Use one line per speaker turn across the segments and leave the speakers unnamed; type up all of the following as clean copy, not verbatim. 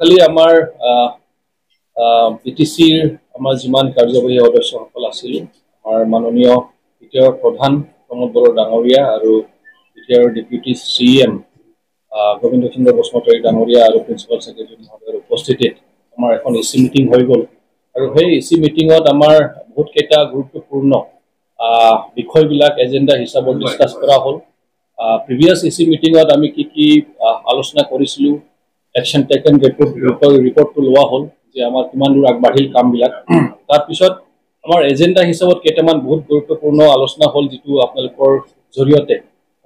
যোৱাকালি আমাৰ বিটিচিৰ আমাৰ যিমান কাৰ্যবাহী সদস্যসকল আছিল আমাৰ মাননীয় দ্বিতীয় প্ৰধান প্ৰমোদ বড়ো ডাঙৰীয়া আৰু দ্বিতীয় ডেপুটি CM গোবিন্দ চন্দ্ৰ বসুমতাৰী ডাঙৰীয়া আৰু প্ৰিন্সিপাল ছেক্ৰেটাৰী মহোদয়ৰ উপস্থিতিত আমাৰ এখন EC মিটিং হৈ গ'ল আৰু সেই EC মিটিঙত আমাৰ বহুত কেইটা গুৰুত্বপূৰ্ণ বিষয়বিলাক এজেণ্ডা হিচাপত ডিছকাছ কৰা হ'ল প্ৰিভিয়াছ EC মিটিঙত আমি কি আলোচনা কৰিছিলোঁ একশ্যন টেকেন ৰিপৰ্টটো লোৱা হ'ল যে আমাৰ কিমান দূৰ আগবাঢ়িল কামবিলাক তাৰপিছত আমাৰ এজেণ্ডা হিচাপত কেইটামান বহুত গুৰুত্বপূৰ্ণ আলোচনা হ'ল যিটো আপোনালোকৰ জৰিয়তে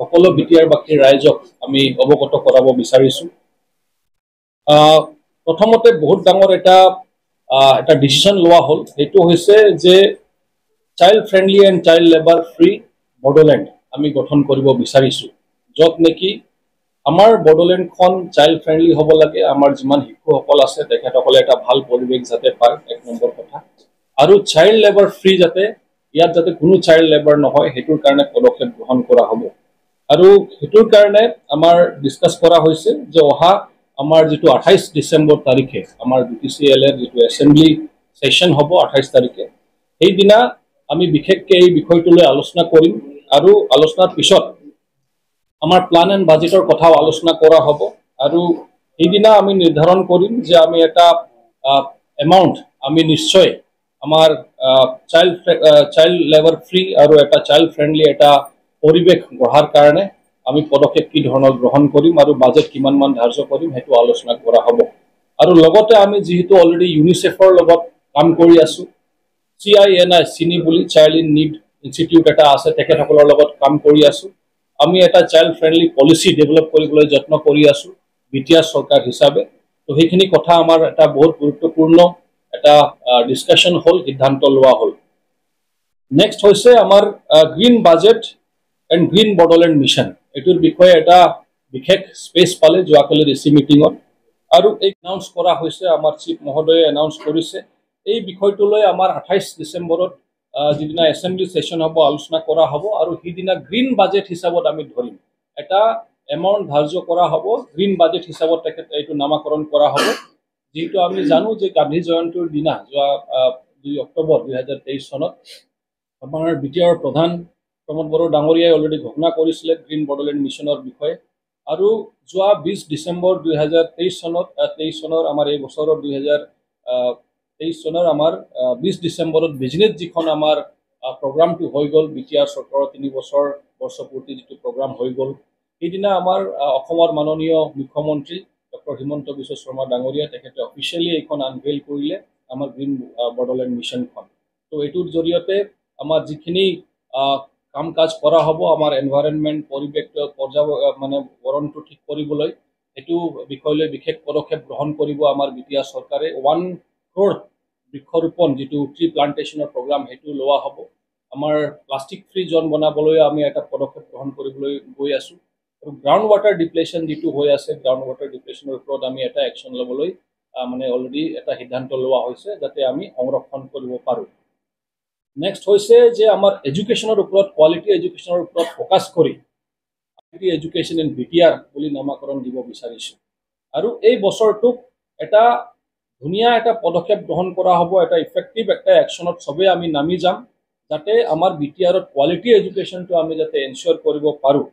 সকলো বিটিআৰ বাকী ৰাইজক আমি অৱগত কৰাব বিচাৰিছোঁ প্ৰথমতে বহুত ডাঙৰ এটা ডিচিশ্যন লোৱা হ'ল সেইটো হৈছে যে child friendly and child labour free Bodoland আমি গঠন কৰিব বিচাৰিছোঁ য'ত নেকি আমাৰ বড়োলেণ্ডখন চাইল্ড ফ্ৰেণ্ডলি হ'ব লাগে আমাৰ যিমান শিশুসকল আছে তেখেতসকলে এটা ভাল পৰিৱেশ যাতে পায় এক নম্বৰ কথা আৰু চাইল্ড লেবাৰ ফ্ৰী যাতে ইয়াত যাতে কোনো চাইল্ড লেবাৰ নহয় সেইটোৰ কাৰণে পদক্ষেপ গ্ৰহণ কৰা হ'ব আৰু সেইটোৰ কাৰণে আমাৰ ডিছকাছ কৰা হৈছে যে অহা আমাৰ যিটো 28 ডিচেম্বৰ তাৰিখে আমাৰ BTCL এৰ যিটো এছেম্বলি সেশ্যন হ'ব 28 তাৰিখে সেইদিনা আমি বিশেষকৈ এই বিষয়টোলৈ আলোচনা কৰিম আৰু আলোচনাৰ পিছত আমাৰ প্লান এণ্ড বাজেটৰ কথাও আলোচনা কৰা হ'ব আৰু সেইদিনা আমি নিৰ্ধাৰণ কৰিম যে আমি এটা এমাউণ্ট আমি নিশ্চয় আমাৰ চাইল্ড লেবাৰ ফ্ৰী আৰু এটা চাইল্ড ফ্ৰেণ্ডলি এটা পৰিৱেশ গঢ়াৰ কাৰণে আমি পদক্ষেপ কি ধৰণৰ গ্ৰহণ কৰিম আৰু বাজেট কিমান মান ধাৰ্য কৰিম সেইটো আলোচনা কৰা হ'ব আৰু লগতে আমি যিহেতু অলৰেডি ইউনিচেফৰ লগত কাম কৰি আছোঁ CINI চিনি বুলি চাইল্ড ইন নিড ইনষ্টিটিউট এটা আছে তেখেতসকলৰ লগত কাম কৰি আছোঁ আমি এটা চাইল্ড ফ্ৰেণ্ডলি পলিচি ডেভেলপ কৰিবলৈ যত্ন কৰি আছোঁ বিটিআৰ চৰকাৰ হিচাপে তো সেইখিনি কথা আমাৰ এটা বহুত গুৰুত্বপূৰ্ণ এটা ডিছকাশ্যন হ'ল সিদ্ধান্ত লোৱা হ'ল নেক্সট হৈছে আমাৰ green budget and green Bodoland mission এইটোৰ বিষয়ে এটা বিশেষ স্পেচ পালে যোৱাকালিৰ EC মিটিঙত আৰু এই এনাউন্স কৰা হৈছে আমাৰ চিফ মহোদয়ে এনাউন্স কৰিছে এই বিষয়টোলৈ আমাৰ 28 ডিচেম্বৰত যিদিনা এছেম্বলি সেশ্যন হ'ব আলোচনা কৰা হ'ব আৰু সেইদিনা গ্ৰীণ বাজেট হিচাপত আমি ধৰিম এটা এমাউণ্ট ধাৰ্য কৰা হ'ব গ্ৰীণ বাজেট হিচাপত তেখেত এইটো নামাকৰণ কৰা হ'ব যেহেতু আমি জানো যে গান্ধী জয়ন্তীৰ দিনা যোৱা 2 অক্টোবৰ 2023 চনত আমাৰ বিটিআৰ প্ৰধান প্ৰমোদ বড়ো ডাঙৰীয়াই অলৰেডি ঘোষণা কৰিছিলে গ্ৰীণ বড়োলেণ্ড মিছনৰ বিষয়ে আৰু যোৱা 20 ডিচেম্বৰ 2023 চনৰ আমাৰ এই বছৰৰ 2023 চনৰ আমাৰ 20 ডিচেম্বৰত বিজনেছ যিখন আমাৰ প্ৰগ্ৰামটো হৈ গ'ল বিটিআৰ চৰকাৰৰ 3 বছৰ বৰ্ষপূৰ্তি যিটো প্ৰগ্ৰাম হৈ গ'ল সেইদিনা আমাৰ অসমৰ মাননীয় মুখ্যমন্ত্ৰী ডক্টৰ হিমন্ত বিশ্ব শৰ্মা ডাঙৰীয়া তেখেতে অফিচিয়েলি এইখন আনভেইল কৰিলে আমাৰ গ্ৰীণ বড়োলেণ্ড মিছনখন তো এইটোৰ জৰিয়তে আমাৰ যিখিনি কাম কাজ কৰা হ'ব আমাৰ এনভাইৰনমেণ্ট পৰিৱেশ মানে বৰণটো ঠিক কৰিবলৈ এইটো বিষয়লৈ বিশেষ পদক্ষেপ গ্ৰহণ কৰিব আমাৰ বিটিআৰ চৰকাৰে 1 crore বৃক্ষৰোপণ যিটো ট্ৰি প্লান্টেশ্যনৰ প্ৰগ্ৰাম সেইটো লোৱা হ'ব আমাৰ প্লাষ্টিক ফ্ৰী জন বনাবলৈ আমি এটা পদক্ষেপ গ্ৰহণ কৰিবলৈ গৈ আছোঁ আৰু গ্ৰাউণ্ড ৱাটাৰ ডিপ্লেশ্যন যিটো হৈ আছে গ্ৰাউণ্ড ৱাটাৰ ডিপ্লেশ্যনৰ ওপৰত আমি এটা একশ্যন ল'বলৈ মানে অলৰেডি এটা সিদ্ধান্ত লোৱা হৈছে যাতে আমি সংৰক্ষণ কৰিব পাৰোঁ নেক্সট হৈছে যে আমাৰ এডুকেশ্যনৰ ওপৰত কোৱালিটি এডুকেশ্যনৰ ওপৰত ফ'কাছ কৰি কোৱালিটি এডুকেশ্যন ইন বিটিআৰ বুলি নামাকৰণ দিব বিচাৰিছোঁ আৰু এই বছৰটোক এটা ধুনীয়া এটা পদক্ষেপ গ্ৰহণ কৰা হ'ব এটা ইফেক্টিভ একটা একশ্যনত চবেই আমি নামি যাম যাতে আমাৰ বিটিআৰত কোৱালিটি এডুকেশ্যনটো আমি যাতে এনচিয়ৰ কৰিব পাৰোঁ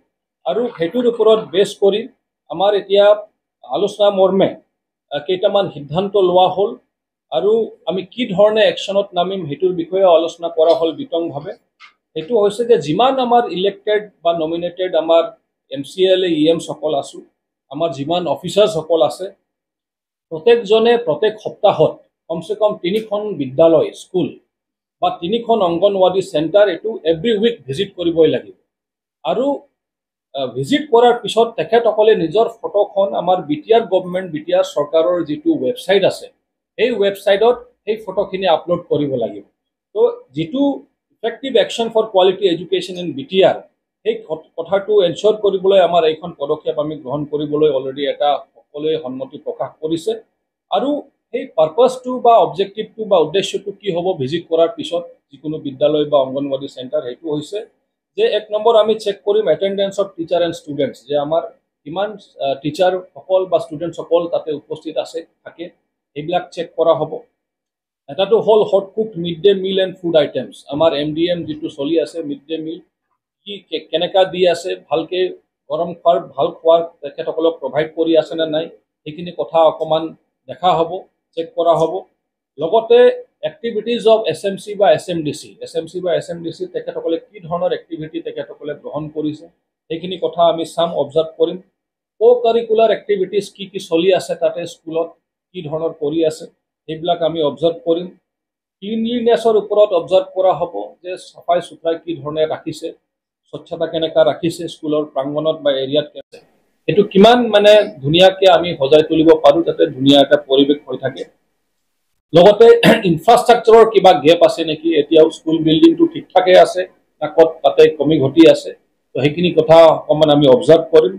আৰু সেইটোৰ ওপৰত বেছ কৰি আমাৰ এতিয়া আলোচনা মৰ্মে কেইটামান সিদ্ধান্ত লোৱা হ'ল আৰু আমি কি ধৰণে একশ্যনত নামিম সেইটোৰ বিষয়ে আলোচনা কৰা হ'ল বিতংভাৱে সেইটো হৈছে যে যিমান আমাৰ ইলেক্টেড বা নমিনেটেড আমাৰ MCLA EM সকল আছোঁ আমাৰ যিমান অফিচাৰসকল আছে প্ৰত্যেকজনে প্ৰত্যেক সপ্তাহত কমচে কম 3খন বিদ্যালয় স্কুল বা 3খন অংগনৱাড়ী চেণ্টাৰ এইটো এভৰি উইক ভিজিট কৰিবই লাগিব আৰু ভিজিট কৰাৰ পিছত তেখেতসকলে নিজৰ ফটোখন আমাৰ বিটিআৰ গভৰ্ণমেণ্ট বিটিআৰ চৰকাৰৰ যিটো ৱেবছাইট আছে এই ৱেবছাইটত সেই ফটোখিনি আপলোড কৰিব লাগিব তো যিটো effective action for quality education in BTR সেই কথাটো এনচিয়ৰ কৰিবলৈ আমাৰ এইখন পদক্ষেপ আমি গ্ৰহণ কৰিবলৈ অলৰেডি এটা সকলোৱে সন্মতি প্ৰকাশ কৰিছে আৰু সেই পাৰপাছটো বা অবজেক্টিভটো বা উদ্দেশ্যটো কি হ'ব ভিজিট কৰাৰ পিছত যিকোনো বিদ্যালয় বা অংগনৱাড়ী চেণ্টাৰ সেইটো হৈছে যে 1 নম্বৰ আমি চেক কৰিম attendance of teacher and students যে আমাৰ কিমান টিচাৰ সকল বা ষ্টুডেণ্ট সকল তাতে উপস্থিত আছে থাকে এইবিলাক চেক কৰা হ'ব। এটাটো হ'ল hot cook mid day meal and food items. আমাৰ MDM যিটো চলি আছে মিড ডে মিল কি কেনেকা দি আছে, ভালকে গৰম খোৱাৰ তেখেতসকলক প্ৰভাইড কৰি আছে নে নাই, সেইখিনি কথা অকণমান দেখা হ'ব, চেক কৰা হ'ব। লগতে এক্টিভিটিজ অফ SMC বা SMDC তেখেতসকলে কি ধৰণৰ এক্টিভিটি তেখেতসকলে গ্ৰহণ কৰিছে সেইখিনি কথা আমি চাম, অবজাৰ্ভ কৰিম। কাৰিকুলাৰ এক্টিভিটিজ কি কি চলি আছে তাতে স্কুলত কি ধৰণৰ কৰি আছে সেইবিলাক আমি অবজাৰ্ভ কৰিম। ক্লিনলিনেছৰ ওপৰত অবজাৰ্ভ কৰা হ'ব যে চাফাই চুফাই কি ধৰণে ৰাখিছে, স্বচ্ছতা কেনেকা ৰাখিছে স্কুলৰ প্ৰাংগণত বা এৰিয়াত কেনেকৈ, এইটো কিমান মানে ধুনীয়াকৈ আমি সজাই তুলিব পাৰোঁ যাতে ধুনীয়া এটা পৰিৱেশ হৈ থাকে। লগতে ইনফ্ৰাষ্ট্ৰাকচাৰৰ কিবা গেপ আছে নেকি, এতিয়াও স্কুল বিল্ডিংটো ঠিক ঠাকে আছে না ক'ত তাতে কমি ঘটি আছে, তো সেইখিনি কথা অকণমান আমি অবজাৰ্ভ কৰিম।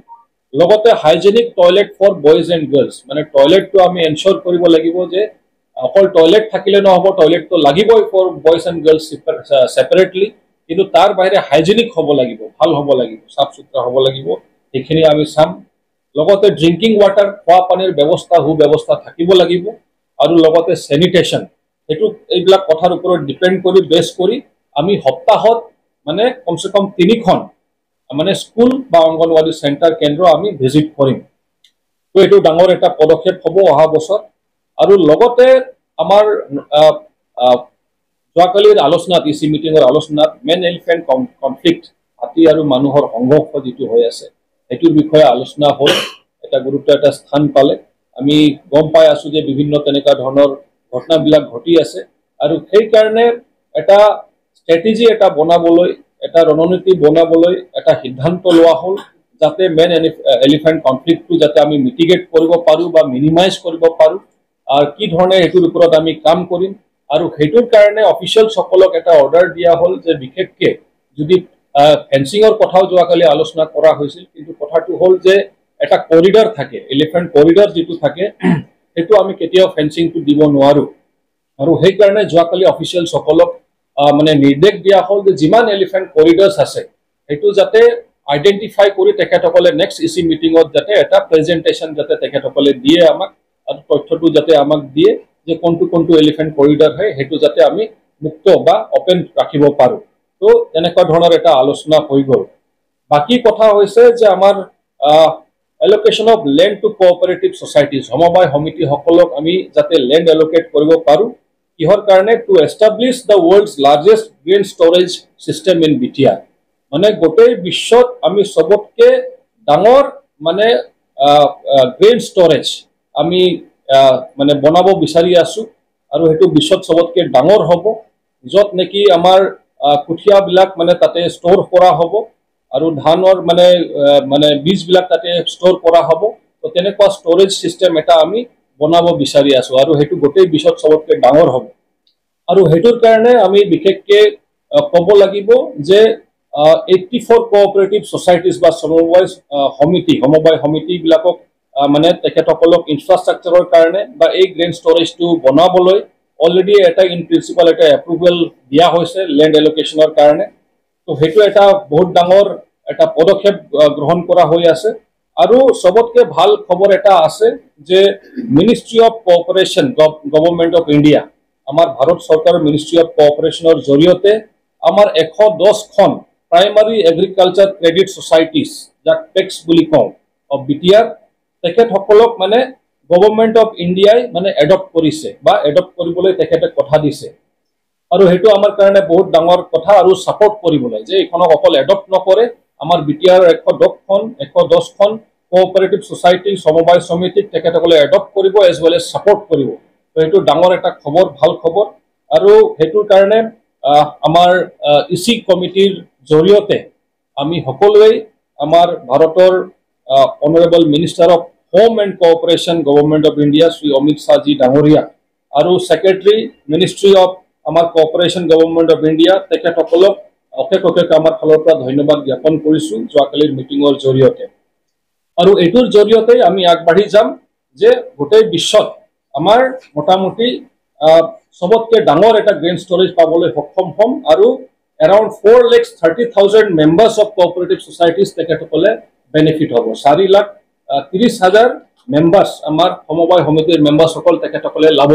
লগতে hygienic toilet for boys and girls, মানে টয়লেটটো আমি এনশ্যোৰ কৰিব লাগিব যে অকল টয়লেট থাকিলে নহ'ব, টয়লেটটো লাগিবই for boys and girls separately, কিন্তু তাৰ বাহিৰে হাইজেনিক হ'ব লাগিব, ভাল হ'ব লাগিব, চাফ চুতৰা হ'ব লাগিব, সেইখিনি আমি চাম। লগতে ড্ৰিংকিং ৱাটাৰ, খোৱা পানীৰ ব্যৱস্থা সুব্যৱস্থা থাকিব লাগিব, আৰু লগতে চেনিটেশ্যন, সেইটো এইবিলাক কথাৰ ওপৰত ডিপেণ্ড কৰি বেছ কৰি আমি সপ্তাহত মানে কমচে কম 3খন মানে স্কুল বা অংগনৱাড়ী চেণ্টাৰ কেন্দ্ৰ আমি ভিজিট কৰিম। তো এইটো ডাঙৰ এটা পদক্ষেপ হ'ব অহা বছৰ। আৰু লগতে আমাৰ যোৱাকালিৰ আলোচনাত EC মিটিঙৰ আলোচনাত মেন এলিফেণ্ট কনফ্লিক্ট, হাতী আৰু মানুহৰ সংঘৰ্ষ যিটো হৈ আছে সেইটোৰ বিষয়ে আলোচনা হ'ল, এটা গুৰুত্ব এটা স্থান পালে। আমি গম পাই আছোঁ যে বিভিন্ন তেনেকুৱা ধৰণৰ ঘটনাবিলাক ঘটি আছে, আৰু সেইকাৰণে এটা ষ্ট্ৰেটেজি এটা বনাবলৈ, এটা ৰণনীতি বনাবলৈ এটা সিদ্ধান্ত লোৱা হ'ল যাতে মেন এলিফেণ্ট কনফ্লিক্টটো যাতে আমি মিটিগেট কৰিব পাৰোঁ বা মিনিমাইজ কৰিব পাৰোঁ, আৰু কি ধৰণে সেইটোৰ ওপৰত আমি কাম কৰিম। আৰু সেইটোৰ কাৰণে অফিচিয়েলসকলক এটা অৰ্ডাৰ দিয়া হ'ল যে বিশেষকৈ যদি ফেন্সিঙৰ কথাও যোৱাকালি আলোচনা কৰা হৈছিল, কিন্তু কথাটো হ'ল যে এটা কৰিডৰ থাকে, এলিফেণ্ট কৰিডৰ যিটো থাকে সেইটো আমি কেতিয়াও ফেন্সিংটো দিব নোৱাৰোঁ, আৰু সেইকাৰণে যোৱাকালি অফিচিয়েলসকলক মানে নিৰ্দেশ দিয়া হ'ল যে যিমান এলিফেণ্ট কৰিডৰ্ছ আছে সেইটো যাতে আইডেণ্টিফাই কৰি তেখেতসকলে নেক্সট EC মিটিঙত যাতে এটা প্ৰেজেণ্টেশ্যন যাতে তেখেতসকলে দিয়ে আমাক, আৰু তথ্যটো যাতে আমাক দিয়ে যে কোনটো এলিফেণ্ট কৰিডৰ হয়, সেইটো যাতে আমি মুক্ত বা অপেন ৰাখিব পাৰোঁ। তো তেনেকুৱা ধৰণৰ এটা আলোচনা হৈ গ'ল। বাকী কথা হৈছে যে আমাৰ allocation of land to cooperative societies, সমবায় সমিতিসকলক আমি যাতে লেণ্ড এলোকেট কৰিব পাৰোঁ, কিহৰ কাৰণে, to establish the world's largest grain storage system in BTR, মানে গোটেই বিশ্বত আমি চবতকৈ ডাঙৰ মানে গ্ৰেইন ষ্ট'ৰেজ আমি মানে বনাব বিচাৰি আছোঁ, আৰু সেইটো বিশ্বত চবতকৈ ডাঙৰ হ'ব, য'ত নেকি আমাৰ কঠীয়াবিলাক মানে তাতে ষ্ট'ৰ কৰা হ'ব, আৰু ধানৰ মানে বীজবিলাক তাতে ষ্ট'ৰ কৰা হ'ব। তো তেনেকুৱা ষ্ট'ৰেজ ছিষ্টেম এটা আমি বনাব বিচাৰি আছোঁ, আৰু সেইটো গোটেই বিশ্বত চবতকৈ ডাঙৰ হ'ব। আৰু সেইটোৰ কাৰণে আমি বিশেষকৈ ক'ব লাগিব যে 84 কোঅপাৰেটিভ ছ'চাইটিজ বা সমবায় সমিতিবিলাকক মানে তেখেতসকলক ইনফ্ৰাষ্ট্ৰাকচাৰৰ কাৰণে বা এই গ্ৰেইন ষ্ট'ৰেজটো বনাবলৈ অলৰেডি এটা ইন প্ৰিন্সিপাল এটা এপ্ৰুভেল দিয়া হৈছে লেণ্ড এলোকেশ্যনৰ কাৰণে। তো সেইটো এটা বহুত ডাঙৰ এটা পদক্ষেপ গ্ৰহণ কৰা হৈ আছে। আৰু চবতকৈ ভাল খবৰ এটা আছে যে ministry of cooperation government of India, আমাৰ ভাৰত চৰকাৰৰ মিনিষ্ট্ৰী অফ কোঅপাৰেশ্যনৰ জৰিয়তে আমাৰ 110খন প্ৰাইমাৰী এগ্ৰিকালচাৰ ক্ৰেডিট ছ'চাইটিজ, যাক পেক্স বুলি কওঁ, অফ বিটিআৰ, তেখেতসকলক মানে গভৰ্ণমেণ্ট অফ ইণ্ডিয়াই মানে এডপ্ট কৰিছে বা এডপ্ট কৰিবলৈ তেখেতে কথা দিছে। আৰু সেইটো আমাৰ কাৰণে বহুত ডাঙৰ কথা, আৰু ছাপৰ্ট কৰিবলৈ যে এইখনক অকল এডপ্ট নকৰে, আমাৰ বিটিআৰ 110খন কোঅপাৰেটিভ ছ'চাইটি সমবায় সমিতিক তেখেতসকলে এডপ্ট কৰিব, এজ ৱেল এজ ছাপৰ্ট কৰিব। তো সেইটো ডাঙৰ এটা খবৰ, ভাল খবৰ। আৰু সেইটোৰ কাৰণে আমাৰ EC কমিটিৰ জৰিয়তে আমি সকলোৱেই আমাৰ ভাৰতৰ honourable minister of home and cooperation government of India Shri Amit শ্বাহজী ডাঙৰীয়া, আৰু ছেক্ৰেটাৰী মিনিষ্ট্ৰী অফ আমাৰ কোঅপাৰেশ্যন গভৰ্ণমেণ্ট অফ ইণ্ডিয়া, তেখেতসকলক অশেষ আমাৰ ফালৰ পৰা ধন্যবাদ জ্ঞাপন কৰিছোঁ যোৱাকালিৰ মিটিঙৰ জৰিয়তে। আৰু এইটোৰ জৰিয়তে আমি আগবাঢ়ি যাম যে গোটেই বিশ্বত আমাৰ মোটামুটি চবতকৈ ডাঙৰ এটা গ্ৰেইন ষ্ট'ৰেজ পাবলৈ সক্ষম হ'ম, আৰু around 4,30,000 members of cooperative societies তেখেতসকলে বেনিফিট হ'ব 4,30,000 মেম্বাৰ্ছ আমাৰ সমবায় সমিতিৰ মেম্বাৰ্ছসকল তেখেতসকলে লাভ